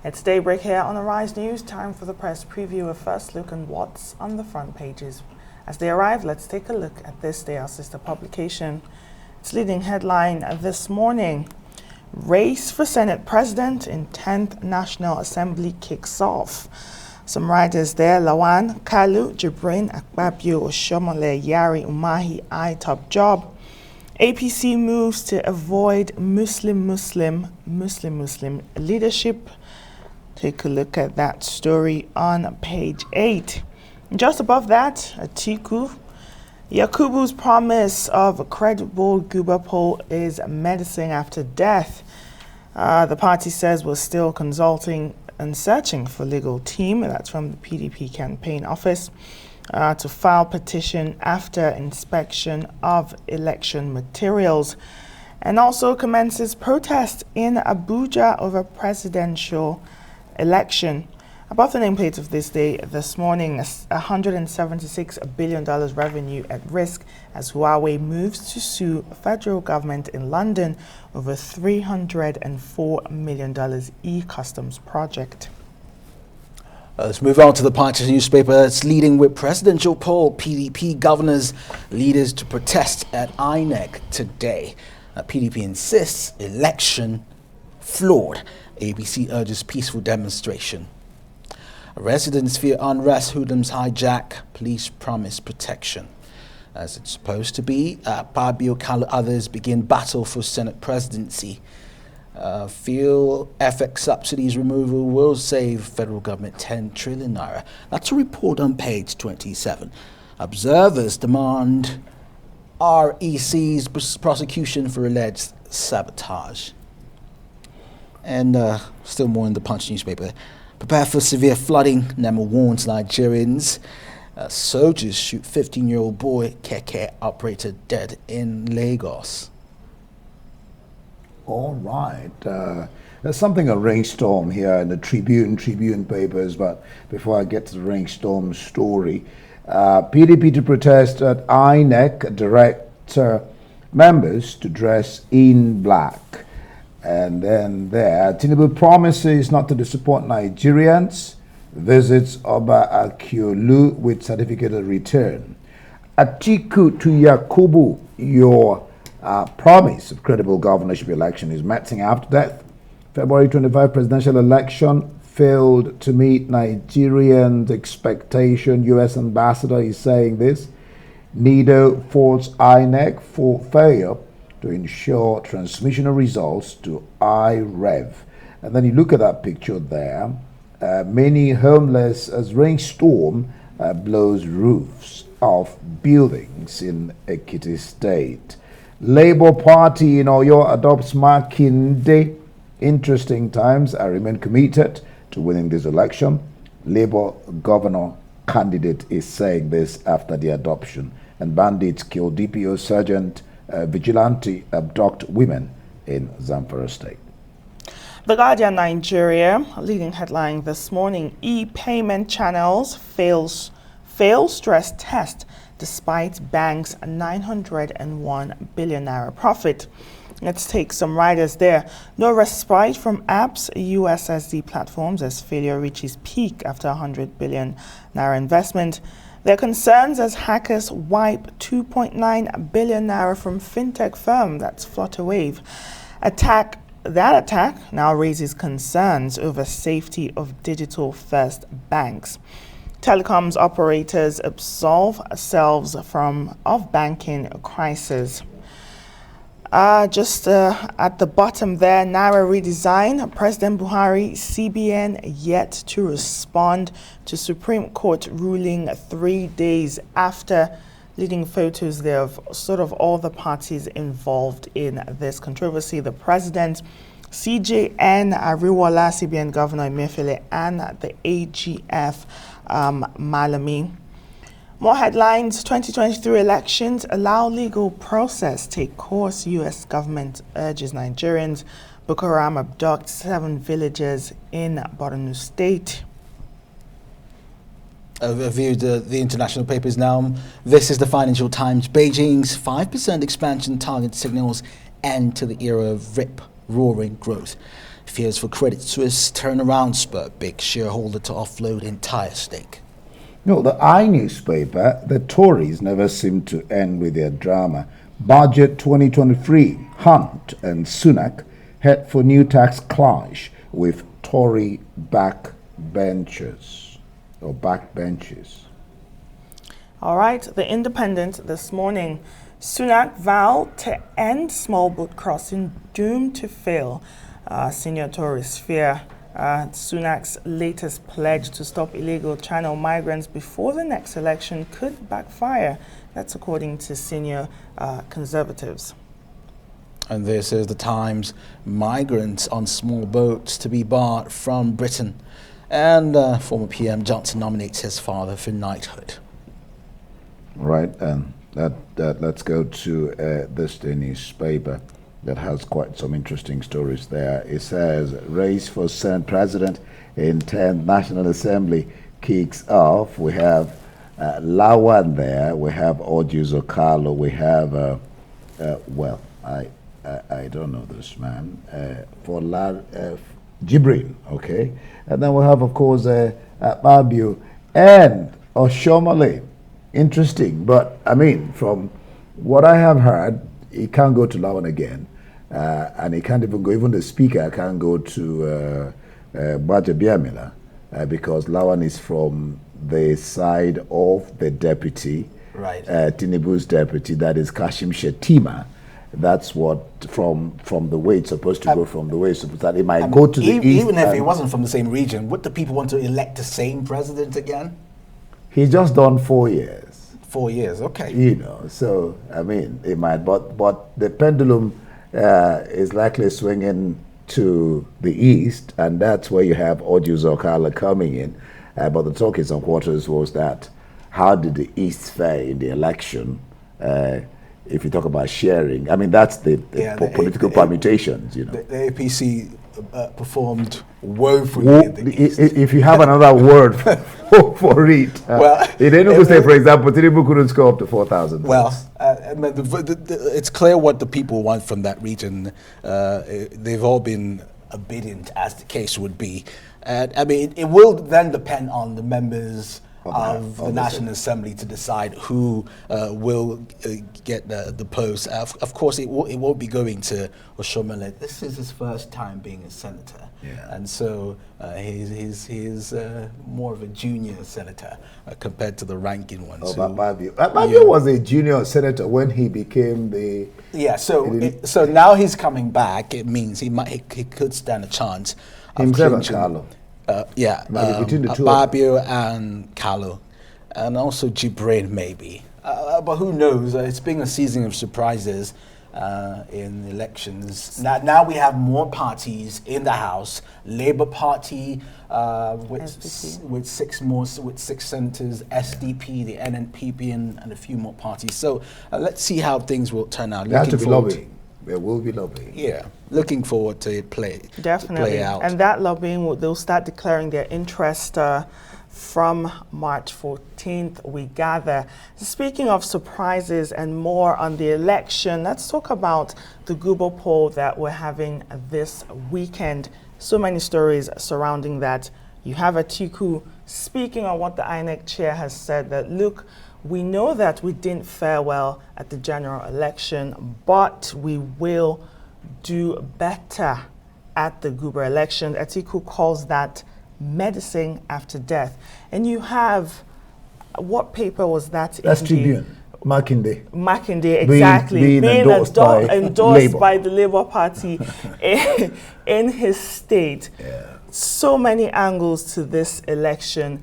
It's daybreak here on Arise News. Time for the press preview. A first look on what's on the front pages. As they arrive, let's take a look at this day, our sister publication. Its leading headline this morning: Race for Senate President in 10th National Assembly kicks off. Some riders there: Lawan, Kalu, Jibrin, Akpabio, Oshomole, Yari, Umahi, top job. APC moves to avoid Muslim leadership. Take a look at that story on page 8. Just above that, Atiku. Yakubu's promise of a credible Guba poll is menacing after death. The party says we're still consulting and searching for legal team. That's from the PDP campaign office. To file petition after inspection of election materials, and also commences protest in Abuja over presidential election. Above the nameplate of this day this morning, $176 billion revenue at risk as Huawei moves to sue federal government in London over $304 million e-customs project. Let's move on to the Punch newspaper. It's leading with presidential poll. PDP governors leaders to protest at INEC today. PDP insists election flawed. ABC urges peaceful demonstration. Residents fear unrest. Hoodlums hijack. Police promise protection. As it's supposed to be, Fabio Kalu others begin battle for Senate presidency. Fuel FX subsidies removal will save federal government 10 trillion naira. That's a report on page 27. Observers demand REC's prosecution for alleged sabotage. And still more in the Punch newspaper. Prepare for severe flooding. NEMA warns Nigerians. Soldiers shoot 15-year-old boy keke operator dead in Lagos. All right. There's something a rainstorm here in the Tribune papers, but before I get to the rainstorm story, PDP to protest at INEC direct members to dress in black. And then there, Tinubu promises not to disappoint Nigerians, visits Oba Akiolu with certificate of return. Atiku to Yakubu, your promise of credible governorship election is melting after death. February 25 presidential election failed to meet Nigerians' expectation. U.S. ambassador is saying this. NIDO faults INEC for failure to ensure transmission of results to IREV. And then you look at that picture there. Many homeless as rainstorm blows roofs off buildings in Ekiti State. Labour Party in Oyo adopts Makinde. Interesting times. I remain committed to winning this election. Labour governor candidate is saying this after the adoption. And bandits kill DPO sergeant, vigilante abduct women in Zamfara State. The Guardian Nigeria, leading headline this morning: e-payment channels fail stress test despite bank's 901 billion naira profit. Let's take some riders there. No respite from apps, USSD platforms as failure reaches peak after 100 billion naira investment. There are concerns as hackers wipe 2.9 billion naira from fintech firm, that's Flutterwave. That attack now raises concerns over safety of digital-first banks. Telecoms operators absolve ourselves of banking crisis. Just at the bottom there, Naira redesign. President Buhari, CBN yet to respond to Supreme Court ruling 3 days after. Leading photos there of sort of all the parties involved in this controversy. The president, CJN Ariwala, CBN Governor Emefiele, and the AGF Malami. More headlines: 2023 elections allow legal process take course. U.S. government urges Nigerians. Boko Haram abduct 7 villagers in Borno State. Overview the international papers now. This is the Financial Times. Beijing's 5% expansion target signals end to the era of rip-roaring growth. Fears for Credit Suisse turnaround spur big shareholder to offload entire stake. No, the I newspaper, the Tories never seem to end with their drama. Budget 2023, Hunt and Sunak head for new tax clash with Tory backbenchers. All right, The Independent this morning. Sunak vowed to end small boat crossing doomed to fail. Senior Tories fear Sunak's latest pledge to stop illegal Channel migrants before the next election could backfire. That's according to senior Conservatives. And this is the Times. Migrants on small boats to be barred from Britain. And former PM Johnson nominates his father for knighthood. Right, and let's go to this day newspaper that has quite some interesting stories there. It says, race for Senate President in 10th National Assembly kicks off. We have Lawan there, we have Orji Zokalo, we have, well, I don't know this man, for Jibril, okay? And then we have, of course, Babio and Oshomale. Interesting, but I mean, from what I have heard, he can't go to Lawan again. And he can't even go, even the speaker can't go to Baja Biamila because Lawan is from the side of the deputy, right? Tinubu's deputy, that is Kashim Shettima. That's what, from the way it's supposed to go, from the way it's supposed to, it might go to the east. Even if it wasn't from the same region, would the people want to elect the same president again? He's just done 4 years. 4 years, okay. You know, so, I mean, it might, but the pendulum is likely swinging to the east, and that's where you have Orji Zokalo coming in. But the talk in some quarters was that how did the east fare in the election? If you talk about sharing, I mean, that's the political permutations, you know. The APC performed woefully in the east. If you have another word for it, well, in Enugu State, for example, Tinubu couldn't score up to 4,000 votes. It's clear what the people want from that region. They've all been obedient, as the case would be. I mean, it will then depend on the members of the National Assembly to decide who will get the post. Of course, it won't be going to Oshomole. This is his first time being a senator, and so he's more of a junior senator compared to the ranking one. Babio was a junior senator when he became the. Yeah, so now he's coming back. It means he could stand a chance. Himself and Carlo. Between the two Babio and Kalu, and also Jibril maybe. But who knows? It's been a season of surprises in elections. Now we have more parties in the House. Labour Party with six senators, SDP, the NNPP, and a few more parties. So let's see how things will turn out. There has to be lobbying. There will be lobbying. Yeah, looking forward to it play out. And that lobbying, they'll start declaring their interest from March 14th, we gather. Speaking of surprises and more on the election, let's talk about the Google poll that we're having this weekend. So many stories surrounding that. You have Atiku speaking on what the INEC chair has said, that look, we know that we didn't fare well at the general election, but we will do better at the Guber election. Atiku calls that medicine after death. And you have, what paper was that? That's Tribune. Makinde, exactly. Being endorsed by the Labour Party in his state. Yeah. So many angles to this election.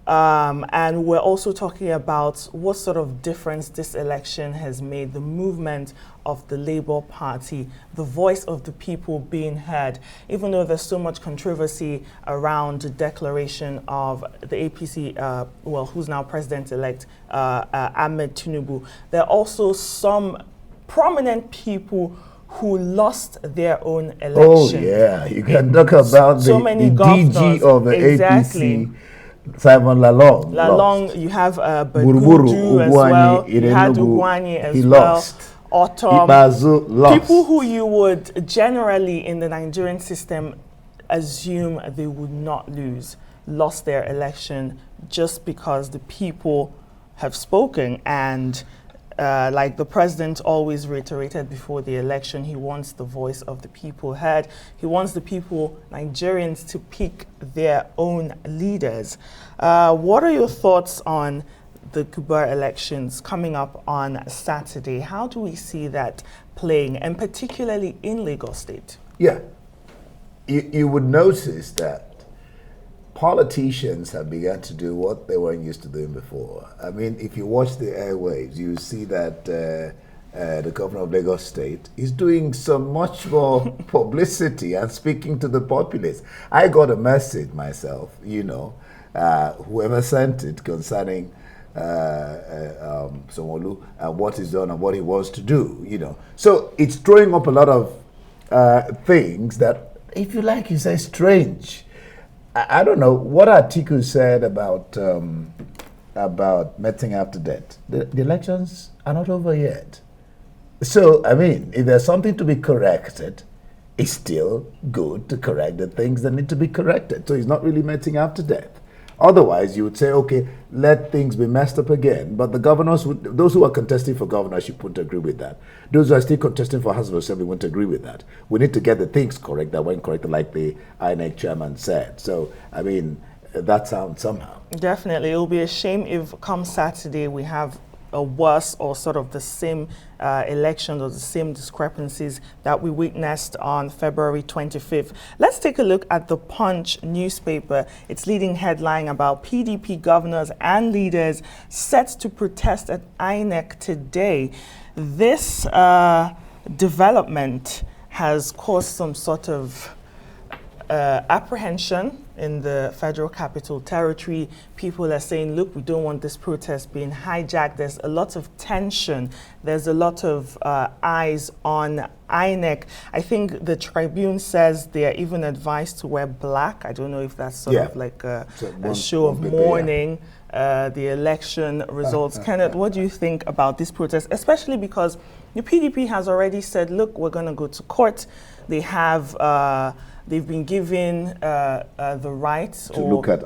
And we're also talking about what sort of difference this election has made, the movement of the Labour Party, the voice of the people being heard. Even though there's so much controversy around the declaration of the APC, who's now President-elect, Ahmed Tinubu, there are also some prominent people who lost their own election. Oh, yeah. You can talk about the DG of the APC. Simon Lalong, you have Bagudu as well. You had Ugwani as well. Ikpeazu lost. People who you would generally in the Nigerian system assume they would not lose, lost their election just because the people have spoken. And like the president always reiterated before the election, he wants the voice of the people heard. He wants the people, Nigerians, to pick their own leaders. What are your thoughts on the Guber elections coming up on Saturday? How do we see that playing, and particularly in Lagos State? Yeah. You would notice that politicians have begun to do what they weren't used to doing before. I mean, if you watch the airwaves, you see that the governor of Lagos State is doing so much more publicity and speaking to the populace. I got a message myself, whoever sent it, concerning Sanwo-Olu and what he's done and what he wants to do, So it's throwing up a lot of things that, if you like, you say strange. I don't know what Atiku said about meeting after death. The elections are not over yet. So, I mean, if there's something to be corrected, it's still good to correct the things that need to be corrected. So he's not really meeting after death. Otherwise, you would say, okay, let things be messed up again. But the governors, those who are contesting for governorship wouldn't agree with that. Those who are still contesting for House of Assembly wouldn't agree with that. We need to get the things correct that weren't corrected, like the INEC chairman said. So, I mean, that sounds somehow. Definitely. It will be a shame if come Saturday we have a worse or sort of the same elections or the same discrepancies that we witnessed on February 25th. Let's take a look at the Punch newspaper. Its leading headline about PDP governors and leaders set to protest at INEC today. This development has caused some sort of apprehension in the Federal Capital Territory. People are saying, look, we don't want this protest being hijacked. There's a lot of tension. There's a lot of eyes on INEC. I think the Tribune says they are even advised to wear black. I don't know if that's sort of like a show of mourning. The election results. Kenneth, what do you think about this protest? Especially because the PDP has already said, look, we're going to go to court. They have they've been given the right to look at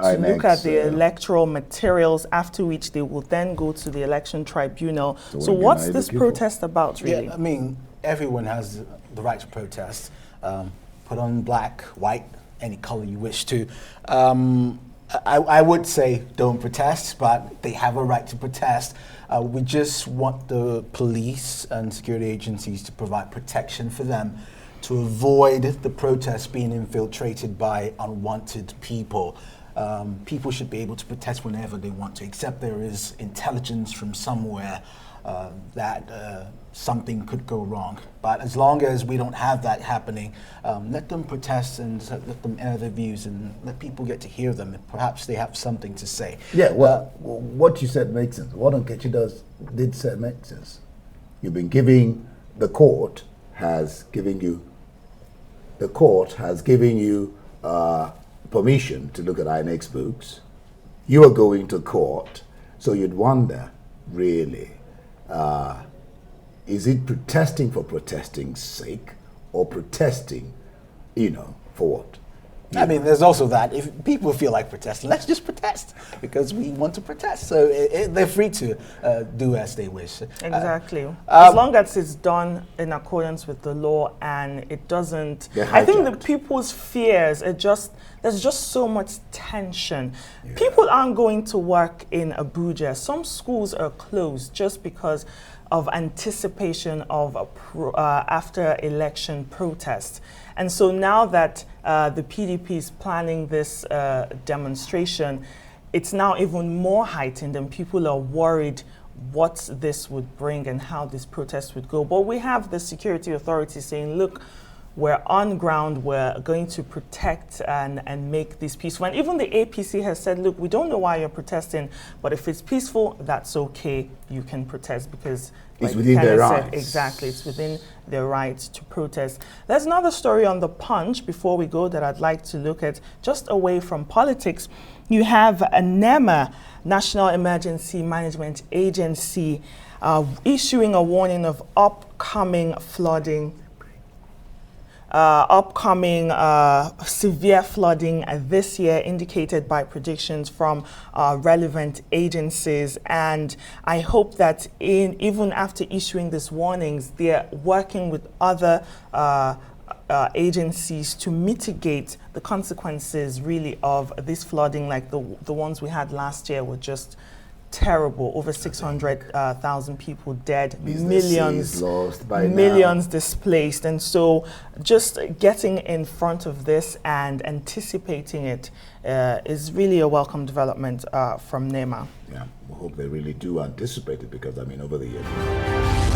the electoral materials, after which they will then go to the election tribunal. So what's this protest about, really? Yeah, I mean, everyone has the right to protest. Put on black, white, any color you wish to. I would say don't protest, but they have a right to protest. We just want the police and security agencies to provide protection for them, to avoid the protests being infiltrated by unwanted people. People should be able to protest whenever they want to, except there is intelligence from somewhere that something could go wrong. But as long as we don't have that happening, let them protest and let them air their views and let people get to hear them. And perhaps they have something to say. Yeah, well, what you said makes sense. What Nkechi did say makes sense. You've been giving, the court has given you permission to look at INEC's books. You are going to court, so you'd wonder, really, is it protesting for protesting's sake, or protesting, for what? I mean, there's also that. If people feel like protesting, let's just protest, because we want to protest. So they're free to do as they wish. Exactly. As long as it's done in accordance with the law and it doesn't... I think the people's fears, there's just so much tension. Yeah. People aren't going to work in Abuja. Some schools are closed just because of anticipation of after election protests. And so now that the PDP is planning this demonstration, it's now even more heightened, and people are worried what this would bring and how this protest would go. But we have the security authorities saying, look, we're on ground, we're going to protect and make this peaceful. And even the APC has said, look, we don't know why you're protesting, but if it's peaceful, that's okay, you can protest, because it's within their rights. Exactly, it's within their rights to protest. There's another story on the Punch before we go that I'd like to look at, just away from politics. You have a NEMA, National Emergency Management Agency, issuing a warning of upcoming flooding, severe flooding this year, indicated by predictions from relevant agencies. And I hope that even after issuing these warnings, they're working with other agencies to mitigate the consequences really of this flooding, like the ones we had last year were just terrible. Over 600,000 people dead, millions lost by millions displaced. And so just getting in front of this and anticipating it is really a welcome development from NEMA. Yeah, we hope they really do anticipate it, because I mean, over the years.